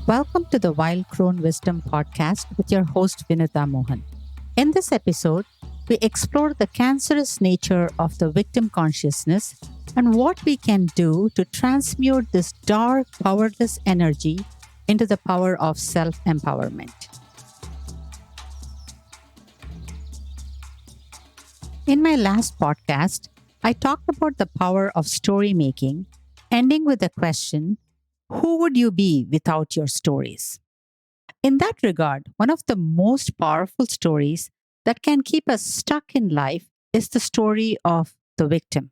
Welcome to the Wild Crone Wisdom podcast with your host Vinutha Mohan. In this episode, we explore the cancerous nature of the victim consciousness and what we can do to transmute this dark, powerless energy into the power of self-empowerment. In my last podcast, I talked about the power of story making, ending with the question, who would you be without your stories? In that regard, one of the most powerful stories that can keep us stuck in life is the story of the victim.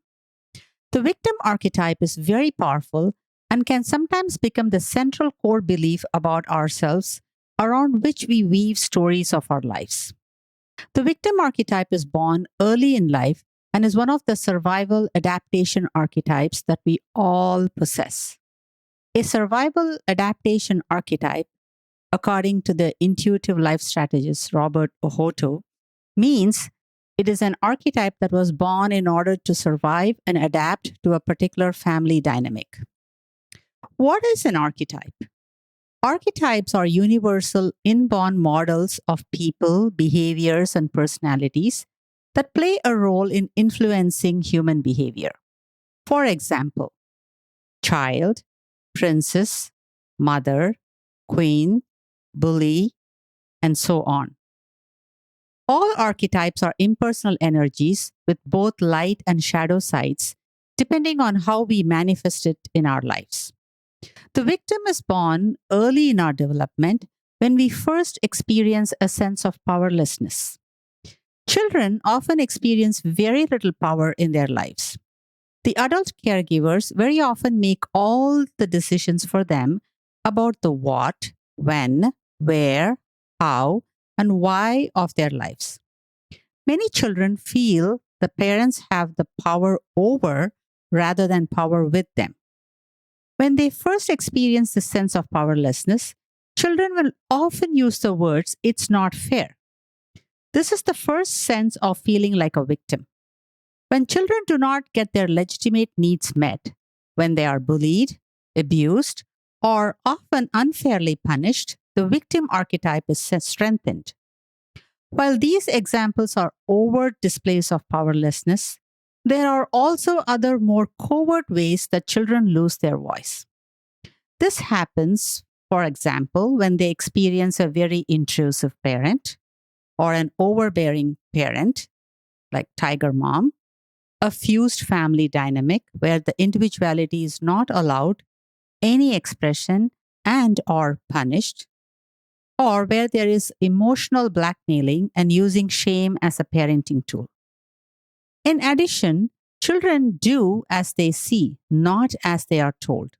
The victim archetype is very powerful and can sometimes become the central core belief about ourselves around which we weave stories of our lives. The victim archetype is born early in life and is one of the survival adaptation archetypes that we all possess. A survival adaptation archetype, according to the intuitive life strategist Robert Ohoto, means it is an archetype that was born in order to survive and adapt to a particular family dynamic. What is an archetype? Archetypes are universal inborn models of people, behaviors, and personalities that play a role in influencing human behavior. For example, child, princess, mother, queen, bully, and so on. All archetypes are impersonal energies with both light and shadow sides, depending on how we manifest it in our lives. The victim is born early in our development when we first experience a sense of powerlessness. Children often experience very little power in their lives. The adult caregivers very often make all the decisions for them about the what, when, where, how, and why of their lives. Many children feel the parents have the power over rather than power with them. When they first experience the sense of powerlessness, children will often use the words, "it's not fair." This is the first sense of feeling like a victim. When children do not get their legitimate needs met, when they are bullied, abused, or often unfairly punished, the victim archetype is strengthened. While these examples are overt displays of powerlessness, there are also other more covert ways that children lose their voice. This happens, for example, when they experience a very intrusive parent or an overbearing parent, like tiger mom, a fused family dynamic where the individuality is not allowed any expression and or punished, or where there is emotional blackmailing and using shame as a parenting tool. In addition, children do as they see, not as they are told.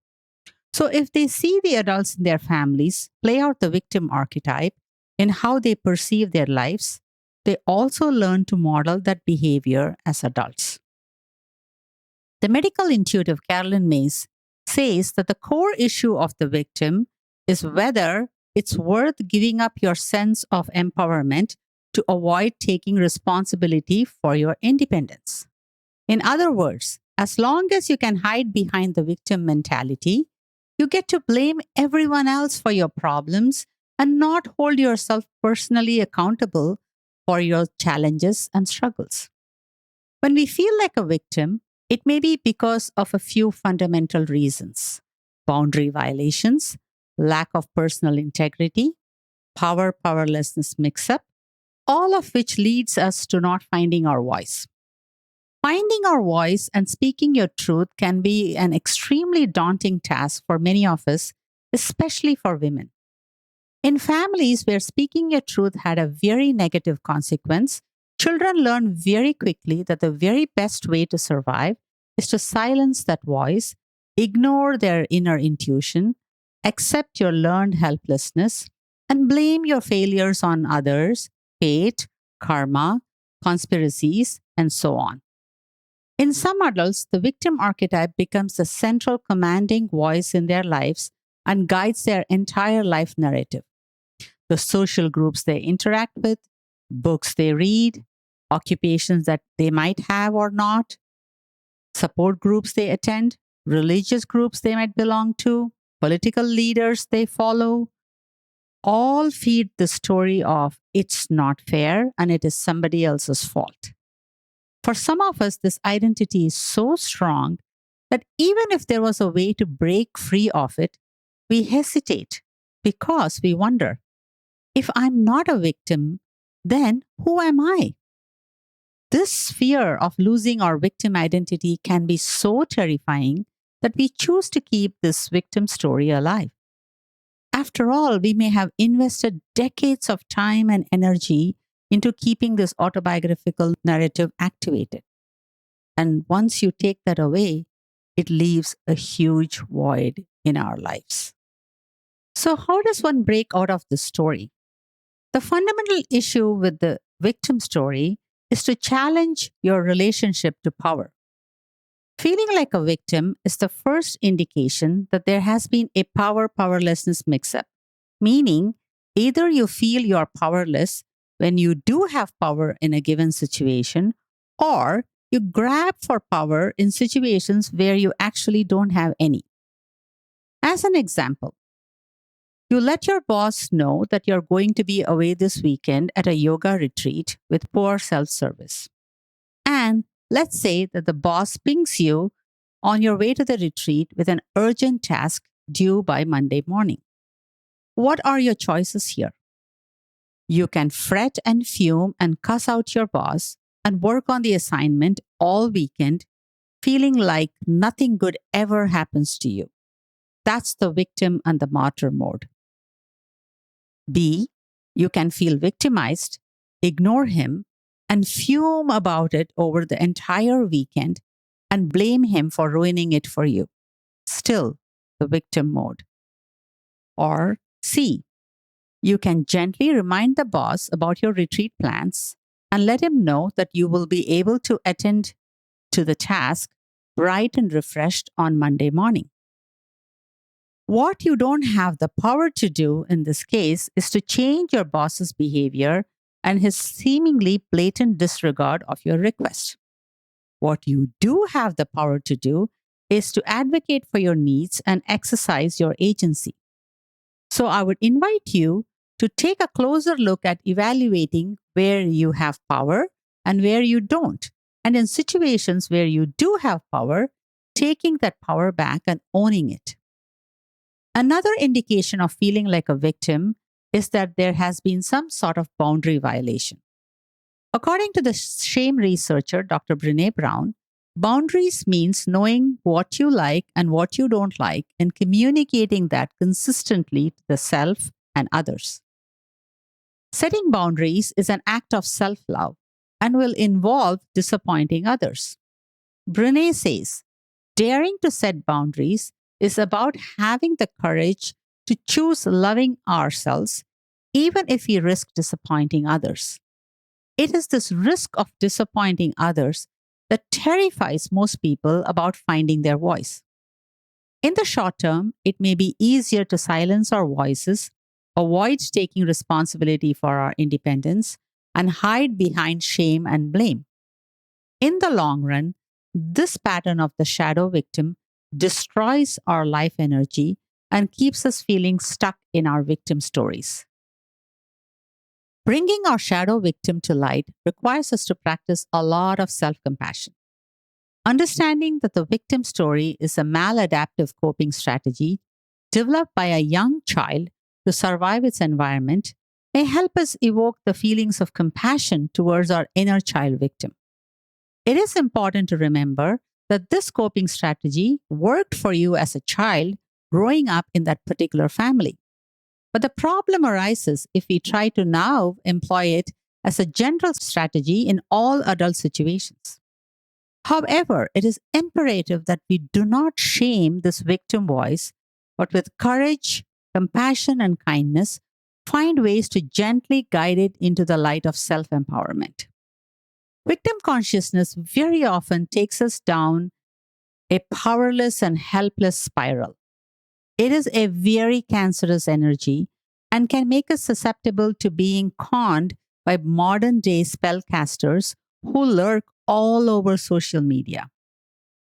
So if they see the adults in their families play out the victim archetype in how they perceive their lives, they also learn to model that behavior as adults. The medical intuitive Carolyn Mays says that the core issue of the victim is whether it's worth giving up your sense of empowerment to avoid taking responsibility for your independence. In other words, as long as you can hide behind the victim mentality, you get to blame everyone else for your problems and not hold yourself personally accountable for your challenges and struggles. When we feel like a victim, it may be because of a few fundamental reasons: boundary violations, lack of personal integrity, powerlessness mix up, all of which leads us to not finding our voice. Finding our voice and speaking your truth can be an extremely daunting task for many of us, especially for women. In families where speaking your truth had a very negative consequence, children learn very quickly that the very best way to survive is to silence that voice, ignore their inner intuition, accept your learned helplessness, and blame your failures on others, fate, karma, conspiracies, and so on. In some adults, the victim archetype becomes the central commanding voice in their lives and guides their entire life narrative. The social groups they interact with, books they read, occupations that they might have or not, support groups they attend, religious groups they might belong to, political leaders they follow, all feed the story of it's not fair and it is somebody else's fault. For some of us, this identity is so strong that even if there was a way to break free of it, we hesitate because we wonder, if I'm not a victim, then who am I? This fear of losing our victim identity can be so terrifying that we choose to keep this victim story alive. After all, we may have invested decades of time and energy into keeping this autobiographical narrative activated. And once you take that away, it leaves a huge void in our lives. So, how does one break out of this story? The fundamental issue with the victim story is to challenge your relationship to power. Feeling like a victim is the first indication that there has been a powerlessness mix up, meaning either you feel you're powerless when you do have power in a given situation, or you grab for power in situations where you actually don't have any. As an example, you let your boss know that you're going to be away this weekend at a yoga retreat with poor self service. And let's say that the boss pings you on your way to the retreat with an urgent task due by Monday morning. What are your choices here? You can fret and fume and cuss out your boss and work on the assignment all weekend, feeling like nothing good ever happens to you. That's the victim and the martyr mode. B, you can feel victimized, ignore him, and fume about it over the entire weekend and blame him for ruining it for you. Still the victim mode. Or C, you can gently remind the boss about your retreat plans and let him know that you will be able to attend to the task bright and refreshed on Monday morning. What you don't have the power to do in this case is to change your boss's behavior and his seemingly blatant disregard of your request. What you do have the power to do is to advocate for your needs and exercise your agency. So I would invite you to take a closer look at evaluating where you have power and where you don't. And in situations where you do have power, taking that power back and owning it. Another indication of feeling like a victim is that there has been some sort of boundary violation. According to the shame researcher, Dr. Brené Brown, boundaries means knowing what you like and what you don't like and communicating that consistently to the self and others. Setting boundaries is an act of self-love and will involve disappointing others. Brené says, daring to set boundaries is about having the courage to choose loving ourselves, even if we risk disappointing others. It is this risk of disappointing others that terrifies most people about finding their voice. In the short term, it may be easier to silence our voices, avoid taking responsibility for our independence, and hide behind shame and blame. In the long run, this pattern of the shadow victim destroys our life energy and keeps us feeling stuck in our victim stories. Bringing our shadow victim to light requires us to practice a lot of self-compassion. Understanding that the victim story is a maladaptive coping strategy developed by a young child to survive its environment may help us evoke the feelings of compassion towards our inner child victim. It is important to remember that this coping strategy worked for you as a child growing up in that particular family. But the problem arises if we try to now employ it as a general strategy in all adult situations. However, it is imperative that we do not shame this victim voice, but with courage, compassion, and kindness, find ways to gently guide it into the light of self-empowerment. Victim consciousness very often takes us down a powerless and helpless spiral. It is a very cancerous energy and can make us susceptible to being conned by modern day spellcasters who lurk all over social media.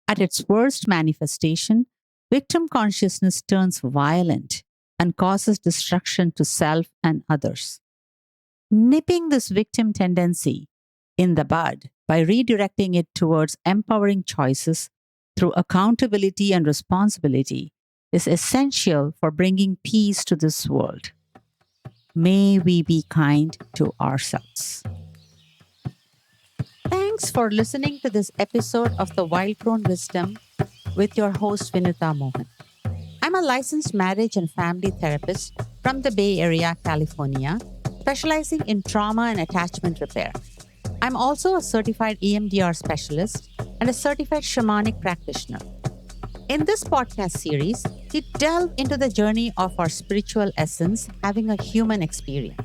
At its worst manifestation, victim consciousness turns violent and causes destruction to self and others. Nipping this victim tendency in the bud by redirecting it towards empowering choices through accountability and responsibility is essential for bringing peace to this world. May we be kind to ourselves. Thanks for listening to this episode of the Wild Crone Wisdom with your host, Vinutha Mohan. I'm a licensed marriage and family therapist from the Bay Area, California, specializing in trauma and attachment repair. I'm also a certified EMDR specialist and a certified shamanic practitioner. In this podcast series, we delve into the journey of our spiritual essence having a human experience.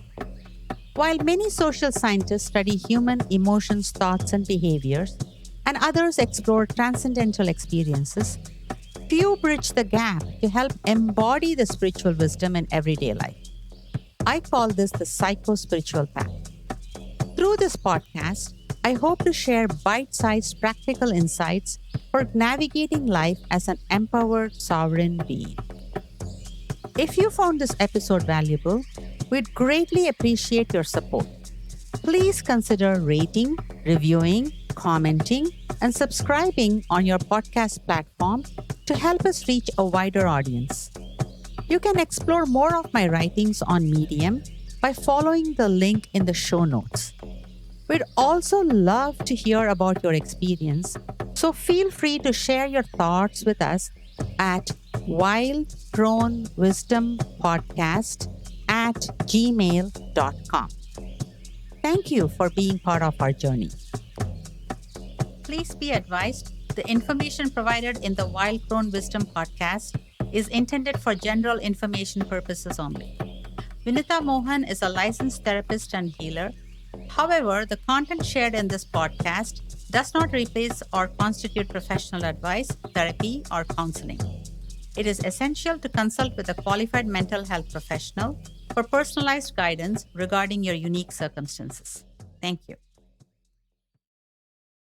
While many social scientists study human emotions, thoughts, and behaviors, and others explore transcendental experiences, few bridge the gap to help embody the spiritual wisdom in everyday life. I call this the psycho-spiritual path. Through this podcast, I hope to share bite-sized practical insights for navigating life as an empowered sovereign being. If you found this episode valuable, we'd greatly appreciate your support. Please consider rating, reviewing, commenting, and subscribing on your podcast platform to help us reach a wider audience. You can explore more of my writings on Medium by following the link in the show notes. We'd also love to hear about your experience, so feel free to share your thoughts with us at Wild Crone Wisdom Podcast @gmail.com. Thank you for being part of our journey. Please be advised, the information provided in the Wild Crone Wisdom podcast is intended for general information purposes only. Vinutha Mohan is a licensed therapist and healer. However, the content shared in this podcast does not replace or constitute professional advice, therapy, or counseling. It is essential to consult with a qualified mental health professional for personalized guidance regarding your unique circumstances. Thank you.